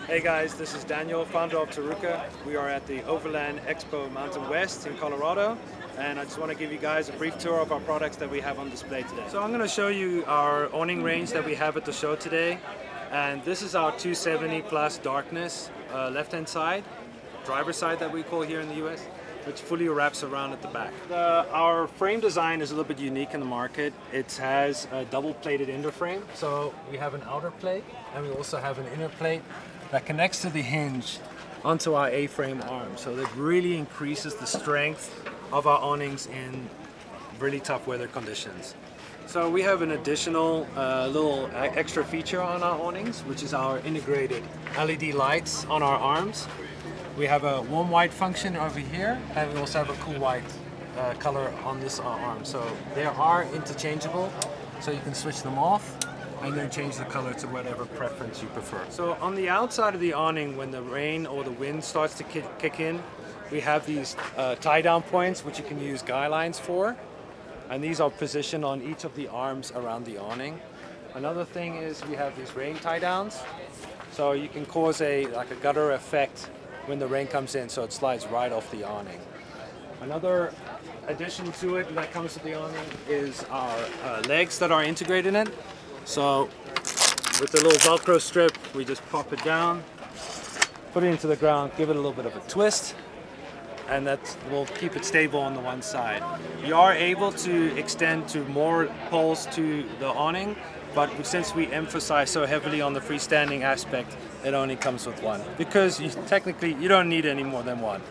Hey guys, this is Daniel, founder of Taruca. We are at the Overland Expo Mountain West in Colorado, and I just want to give you guys a brief tour of our products that we have on display today. So I'm going to show you our awning range that we have at the show today, and this is our 270 plus darkness left-hand side, driver's side that we call here in the US, which fully wraps around at the back. Our frame design is a little bit unique in the market. It has a double-plated inner frame, so we have an outer plate and we also have an inner plate that connects to the hinge onto our A-frame arm. So that really increases the strength of our awnings in really tough weather conditions. So we have an additional little extra feature on our awnings, which is our integrated LED lights on our arms. We have a warm white function over here, and we also have a cool white color on this arm. So they are interchangeable, so you can switch them off and then change the color to whatever preference you prefer. So on the outside of the awning, when the rain or the wind starts to kick in, we have these tie-down points which you can use guy lines for, and these are positioned on each of the arms around the awning. Another thing is we have these rain tie-downs, so you can cause like a gutter effect when the rain comes in, so it slides right off the awning. Another addition to it that comes with the awning is our legs that are integrated in it. So with the little Velcro strip, we just pop it down, put it into the ground, give it a little bit of a twist, and that will keep it stable on the one side. You are able to extend to more poles to the awning, but since we emphasize so heavily on the freestanding aspect, it only comes with one, because technically you don't need any more than one.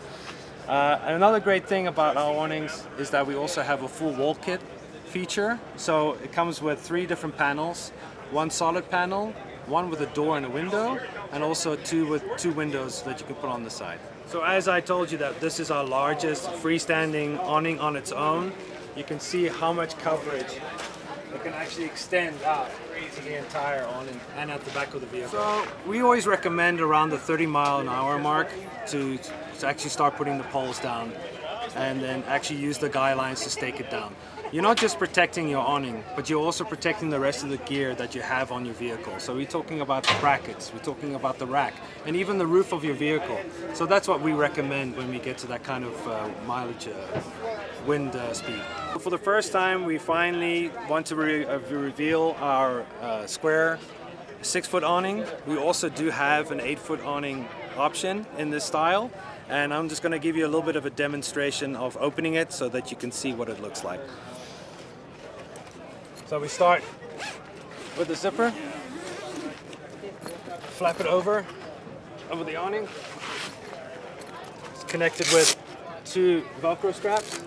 Another great thing about our awnings is that we also have a full wall kit feature. So it comes with 3 different panels, one solid panel, one with a door and a window, and also 2 with 2 windows that you can put on the side. So as I told you that this is our largest freestanding awning on its own, you can see how much coverage it can actually extend out to the entire awning and at the back of the vehicle. So we always recommend around the 30-mile-an-hour mark to actually start putting the poles down and then actually use the guy lines to stake it down. You're not just protecting your awning, but you're also protecting the rest of the gear that you have on your vehicle. So we're talking about the brackets, we're talking about the rack, and even the roof of your vehicle. So that's what we recommend when we get to that kind of mileage wind speed. For the first time, we finally want to reveal our square 6-foot awning. We also do have an 8-foot awning option in this style, and I'm just going to give you a little bit of a demonstration of opening it so that you can see what it looks like. So we start with the zipper, flap it over the awning. It's connected with 2 Velcro straps.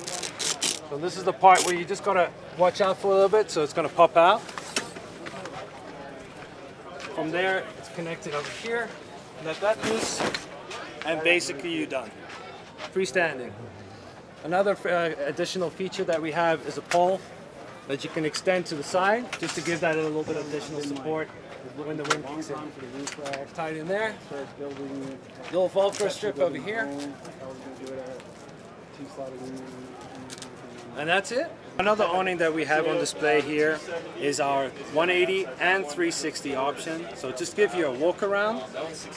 So this is the part where you just got to watch out for a little bit, so it's going to pop out. From there, it's connected over here. Let that loose, and basically you're done. Freestanding. Another additional feature that we have is a pole that you can extend to the side, just to give that a little bit of additional support when the wind kicks in. Tied in there. Little Velcro strip over here. And that's it. Another awning that we have on display here is our 180 and 360 option. So just give you a walk around.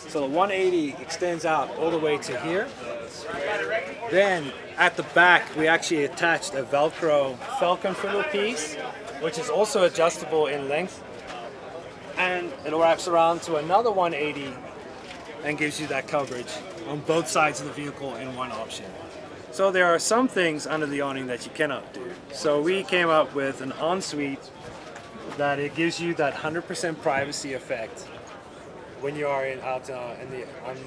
So the 180 extends out all the way to here. Then at the back we actually attached a Velcro falcon fiddle piece, which is also adjustable in length. And it wraps around to another 180 and gives you that coverage on both sides of the vehicle in one option. So there are some things under the awning that you cannot do. So we came up with an Ensuite that it gives you that 100% privacy effect when you are out in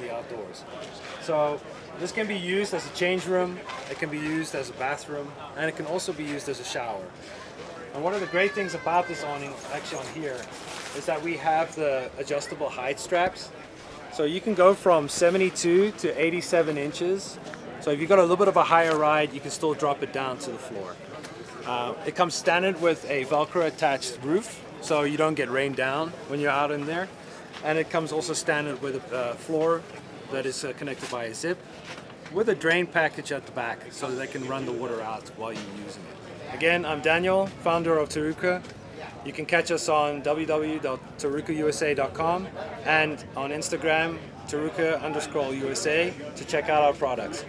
the outdoors. So this can be used as a change room, it can be used as a bathroom, and it can also be used as a shower. And one of the great things about this awning, actually on here, is that we have the adjustable height straps. So you can go from 72 to 87 inches. So if you've got a little bit of a higher ride, you can still drop it down to the floor. It comes standard with a Velcro attached roof, so you don't get rained down when you're out in there. And it comes also standard with a floor that is connected by a zip, with a drain package at the back, so they can run the water out while you're using it. Again, I'm Daniel, founder of Taruca. You can catch us on www.tarucausa.com and on Instagram, Taruca_USA, to check out our products.